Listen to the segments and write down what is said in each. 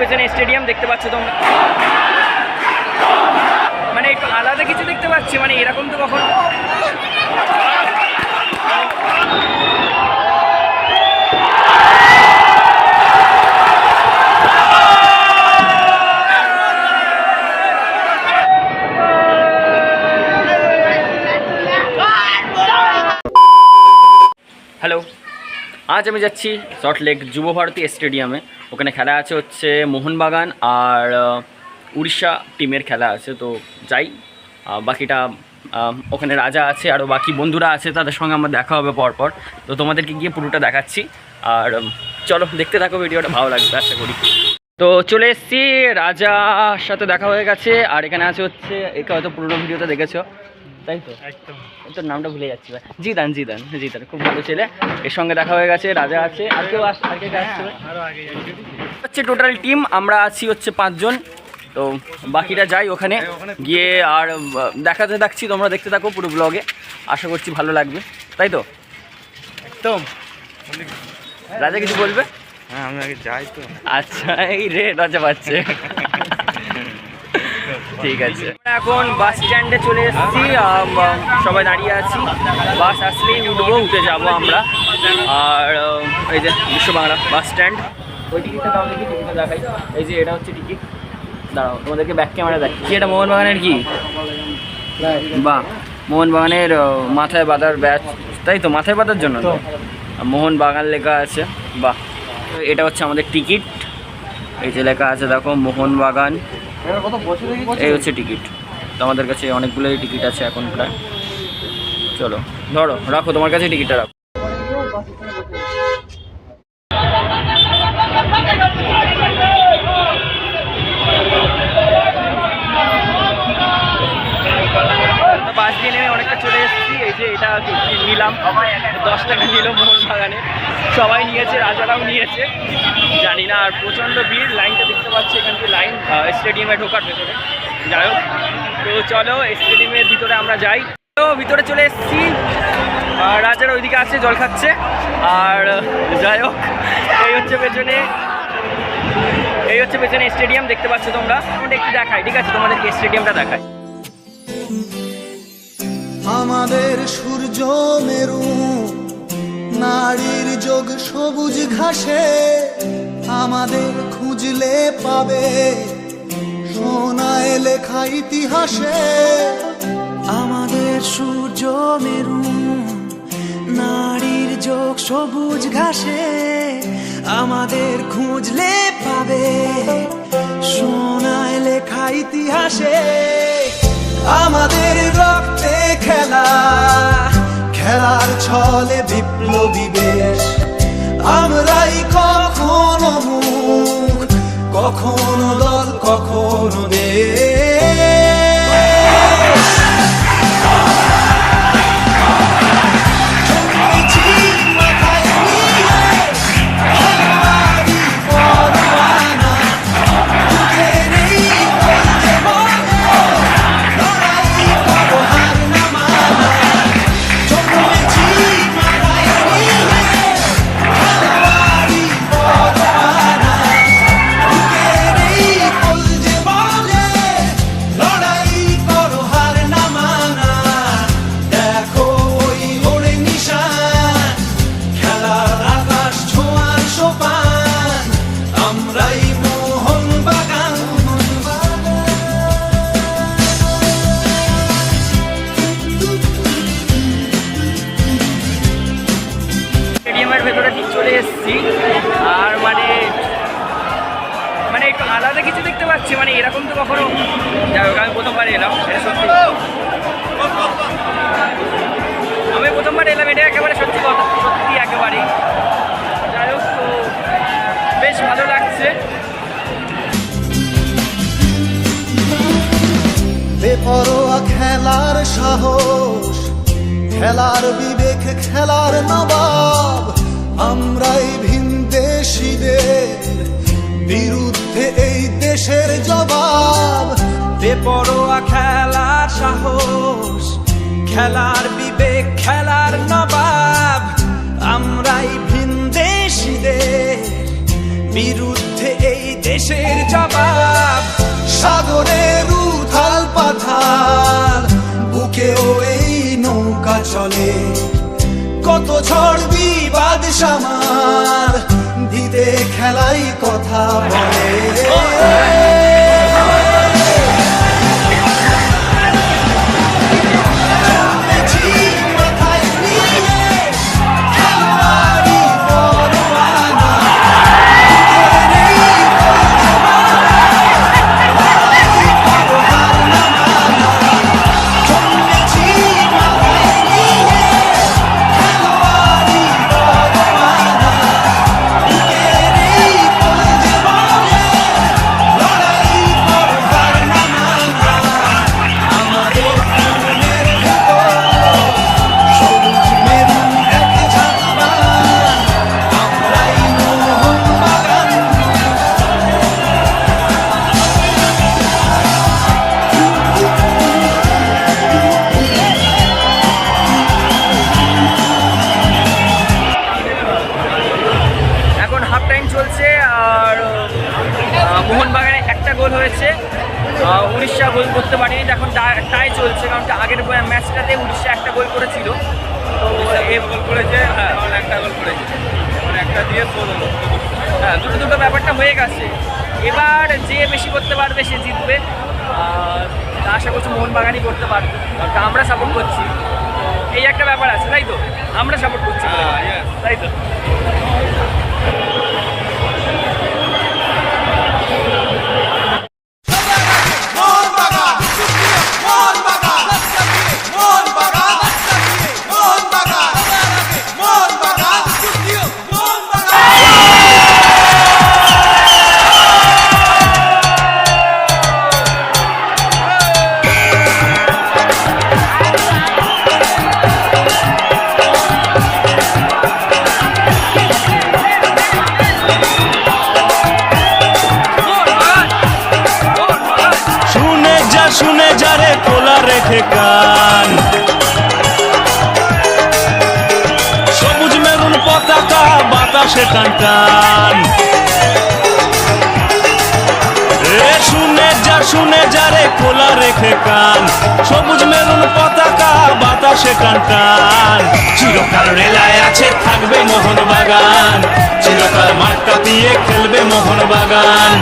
পেছনে স্টেডিয়াম দেখতে পাচ্ছ তোমরা, মানে একটু আলাদা কিছু দেখতে পাচ্ছি, মানে এরকম তো কখনো। হ্যালো, আজ আমি যাচ্ছি সল্টলেক যুব ভারতী স্টেডিয়ামে। ওখানে খেলা আছে হচ্ছে মোহনবাগান আর উড়িষ্যা টিমের খেলা আছে, তো যাই। বাকিটা ওখানে রাজা আছে, আরও বাকি বন্ধুরা আছে, তাদের সঙ্গে আমার দেখা হবে পরপর। তো তোমাদেরকে গিয়ে পুরোটা দেখাচ্ছি, আর চলো দেখতে থাকো, ভিডিওটা ভালো লাগবে আশা করি। তো চলে এসেছি, রাজার সাথে দেখা হয়ে গেছে। আর এখানে আছে হচ্ছে, একে হয়তো পুরোনো ভিডিওতে দেখেছো, তাই তো? একদম, তোর নামটা ভুলে যাচ্ছি ভাই। জিদান খুব ভালো ছেলে, এর সঙ্গে দেখা হয়ে গেছে। রাজা আছে, আর কেউ হচ্ছে টোটাল টিম আমরা আছি হচ্ছে 5 জন। তো বাকিটা যাই ওখানে গিয়ে আর দেখাতে থাকছি, তোমরা দেখতে থাকো পুরো ব্লগে, আশা করছি ভালো লাগবে, তাই তো? একদম। রাজা কিছু বলবে? হ্যাঁ, আমি আগে যাই তো। আচ্ছা, এই রে রাজা পাচ্ছে। ঠিক আছে, এখন বাস স্ট্যান্ডে চলে এসেছি, সবাই দাঁড়িয়ে আছি। বাস আসলেই উঠে যাবো আমরা। আর এই যে বিশ্ব বাংলা বাস স্ট্যান্ড, ওই টিকিটটা দাও দেখি, টিকিটটা দেখাই। এই যে এটা হচ্ছে টিকিট, দাঁড়াও তোমাদেরকে ব্যাক ক্যামেরা দেখি। এটা মোহনবাগানের কি? বাহ, মোহনবাগানের মাথায় বাঁধার ব্যাচ, তাই তো? মাথায় বাঁধার জন্য তো মোহনবাগান লেখা আছে। বাহ, এটা হচ্ছে আমাদের টিকিট, এই যে লেখা আছে দেখো মোহনবাগান। এই হচ্ছে টিকিট। তো আমাদের কাছে অনেকগুলোই টিকিট আছে এখন প্রায়। চলো ধরো, রাখো তোমার কাছে টিকিটটা রাখো। বাস দিয়ে নেমে অনেকটা চলে এসেছি। এই যে এটা নিলাম, 10 টাকা নিল মোহনবাগানে, সবাই নিয়েছে, রাজারাও নিয়েছে, জানি না। আর প্রচণ্ড ভিড়, লাইনটা দেখতে পাচ্ছি, এখান থেকে লাইন স্টেডিয়ামে ঢোকার ভেতরে। যাই হোক, তো চলো স্টেডিয়ামের ভিতরে আমরা যাই। তো ভিতরে চলে এসেছি, রাজার ওইদিকে আছে জল খাচ্ছে। আর যাই হোক, এই হচ্ছে পেছনে স্টেডিয়াম দেখতে পাচ্ছ তোমরা। একটু দেখাই, ঠিক আছে? তোমাদেরকে স্টেডিয়ামটা দেখাই। আমাদের সূর্য মেরু, নারীর যোগ সবুজ ঘাসে, আমাদের খুঁজলে পাবে সোনায় লেখা ইতিহাসে। আমাদের সূর্য মেরু, নারীর যোগ সবুজ ঘাসে, আমাদের খুঁজলে পাবে সোনায় লেখা ইতিহাসে। আমাদের রক্তে খেলা, খেলার ছলে বিপ্লবী বেশ, আমরাই কখনো মুখ, কখনো দল, কখনো দেশ। ভেতরে চলে এসেছি, আর মানে একটু আলাদা কিছু দেখতে পাচ্ছি, মানে এরকম তো কখনো। যাই হোক, আমি প্রথমবার এলাম, এটা সত্যি আমি প্রথমবার এলাম, এটা একেবারে সত্যি কথা, সত্যি একেবারেই। যাই হোক, তো বেশ ভালো লাগছে। বেপরোয়া খেলার সাহস, খেলার বিবেক, খেলার নবাব, আমরাই ভিনদেশীদের বিরুদ্ধে এই দেশের জবাব। বেপরোয়া খেলার সাহস, খেলার বিবেক, খেলার নবাব, আমরাই ভিনদেশীদের বিরুদ্ধে এই দেশ কিসের জবাব? সাগরের উথাল পাথাল বুকেও এই নৌকা চলে, কত ঝড় বিবাদ সামার দিতে খেলাই কথা বলে। মোহনবাগানে একটা গোল হয়েছে, উড়িষ্যা গোল করতে পারেনি, এখন টাই চলছে, কারণ আগের ম্যাচটাতে উড়িষ্যা একটা গোল করেছিল, তো এ গোল করেছে, হ্যাঁ একটা গোল করেছে, মানে একটা দিয়ে হ্যাঁ দুটো ব্যাপারটা হয়ে গেছে। এবার যে বেশি করতে পারবে সে জিতবে, আশা করছি মোহনবাগানই করতে পারবে, কারণ আমরা সাপোর্ট করছি, এই একটা ব্যাপার আছে, তাই তো আমরা সাপোর্ট করছি, তাই তো। শুনে যারে খোলা রেখে কান, সবুজ মেরুন পতাকা বাতাসে টান টান। শুনে যারে খোলা রেখে কান, সবুজ মেরুন পতাকা বাতাসে টান টান। চিরকাল রেলায় আছে থাকবে মোহনবাগান, চিরকাল মাঠ কাঁপিয়ে খেলবে মোহনবাগান।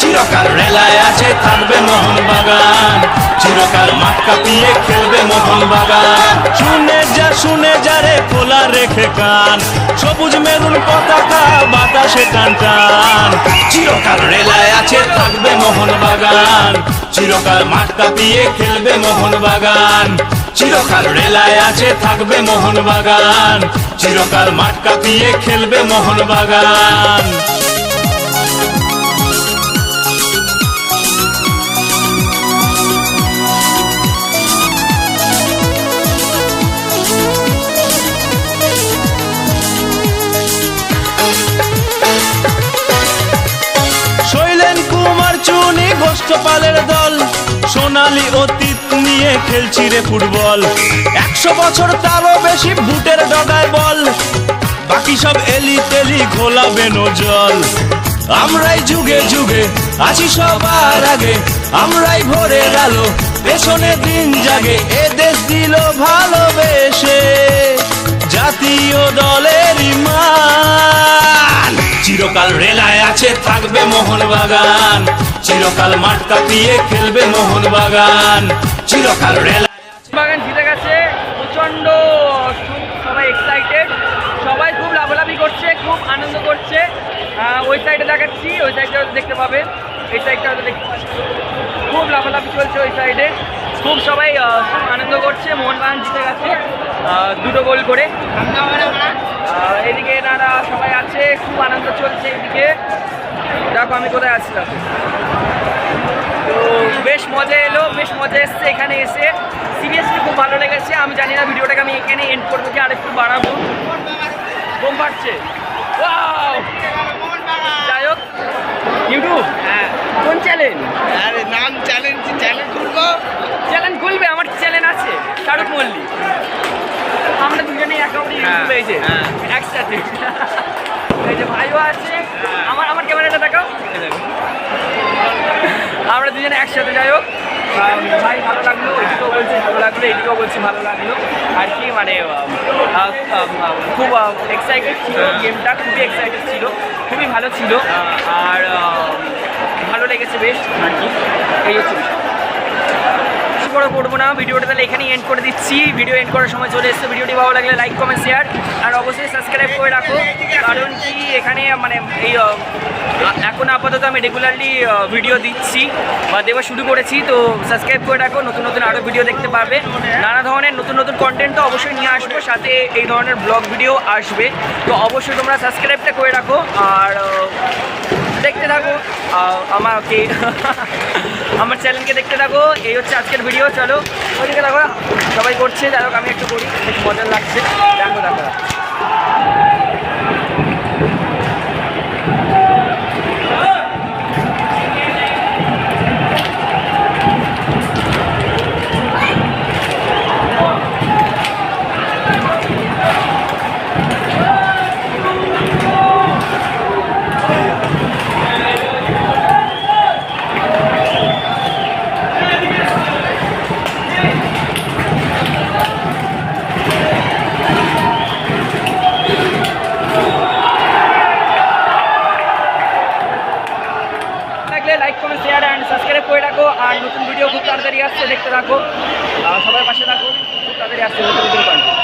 চিরকাল রেলায় আছে থাকবে মোহনবাগান, চিরকাল মাঠ কাঁপিয়ে খেলবে মোহনবাগান। শুনে যারে খোলা রেখে কান, সবুজ মেরুন পতাকা বাতাসে টান টান। চিরকাল রেলায় আছে থাকবে মোহনবাগান, চিরকাল মাঠ কাঁপিয়ে খেলবে মোহনবাগান। চিরকাল রেলায় আছে থাকবে মোহনবাগান, চিরকাল মাঠ কাঁপিয়ে খেলবে মোহনবাগান। গোষ্ঠপালের দল সোনালী অতীত নিয়ে খেলছি রে ফুটবল। 100 বছর তারও বেশি বুটের ডগায় বল, বাকি সব এলি তেলি ঘোলাবে নজল। আমরাই যুগে যুগে আছি সবার আগে, আমরাই ভরে গেল পেছনে দিন জাগে। এ দেশ দিল ভালোবেসে জাতীয় দলের মান। চিরকাল রেলায় আছে থাকবে মোহনবাগান, চিরকাল মাঠ কাঁপিয়ে খেলবে মোহনবাগান। চিরকাল রেলায় মোহনবাগান জিতে গেছে, প্রচণ্ড সবাই এক্সাইটেড, সবাই খুব লাফালাফি করছে, খুব আনন্দ করছে। ওই সাইডে দেখাচ্ছি, ওই সাইডে দেখতে পাবেন, এই সাইডটা হয়তো দেখতে পাচ্ছি, খুব লাফালাফি চলছে ওই সাইডে, খুব সবাই খুব আনন্দ করছে। মোহনবাগান জিতে গেছে 2 গোল করে। এদিকে এনারা সবাই আছে, খুব আনন্দ চলছে। এদিকে দেখো আমি কোথায় আসছিলাম, তো বেশ মজা এলো, বেশ মজা এসছে এখানে এসে, সিরিয়াসলি খুব ভালো লেগেছে। আমি জানি না ভিডিওটাকে আমি এখানে এন্ড করবো কি আরেকটু বাড়াবো, বোম ফাটছে। যাই হোক, ইউটিউব, হ্যাঁ কোন চ্যানেল? আরে নাম চ্যালেঞ্জ খুলবো, চ্যানেল খুলবে, আমার চ্যানেল আছে শাহরুখ মল্লিক, আমরা দুজনেই অ্যাকাউন্টে ইউটিউব পেয়েছে একসাথে। এই যে ভাইও আছে, আমার ক্যামেরাটা দেখাও, আমরা দুজনে একসাথে যাই হোক ভাই ভালো লাগলো, এদিকেও বলছি ভালো লাগলো, এদিকেও বলছি ভালো লাগলো আর কি মানে খুব এক্সাইটেড ছিল গেমটা, খুবই এক্সাইটেড ছিল, খুবই ভালো ছিল আর ভালো লেগেছে বেশ আর কি। এই হচ্ছে বিষয়। বড় করবো না, ভিডিওটা তাহলে এখানেই এন্ড করে দিচ্ছি। ভিডিও এন্ড করার সময় চলে এসছে। ভিডিওটি ভালো লাগলে লাইক কমেন্ট শেয়ার আর অবশ্যই সাবস্ক্রাইব করে রাখো, কারণ কি এখানে মানে এই এখন আপাতত আমি রেগুলারলি ভিডিও দিচ্ছি বা দেওয়া শুরু করেছি, তো সাবস্ক্রাইব করে রাখো, নতুন নতুন আরও ভিডিও দেখতে পাবে। নানা ধরনের নতুন নতুন কন্টেন্টও অবশ্যই নিয়ে আসবো, সাথে এই ধরনের ব্লগ ভিডিও আসবে, তো অবশ্যই তোমরা সাবস্ক্রাইবটা করে রাখো আর দেখতে থাকো আমাকে আমার চ্যানেলকে দেখতে থাকো। এই হচ্ছে আজকের ভিডিও। চলো ওইদিকে দেখো সবাই করছে, যাই হোক আমি একটু করি, বেশ মজা লাগছে। দেখো দেখো like comment share and subscribe করে রাখো আর নতুন ভিডিও খুব তাড়াতাড়ি আসছে, দেখতে থাকো, সবার পাশে থাকো, খুব তাড়াতাড়ি আসছে নতুন নতুন কন্টেন্ট।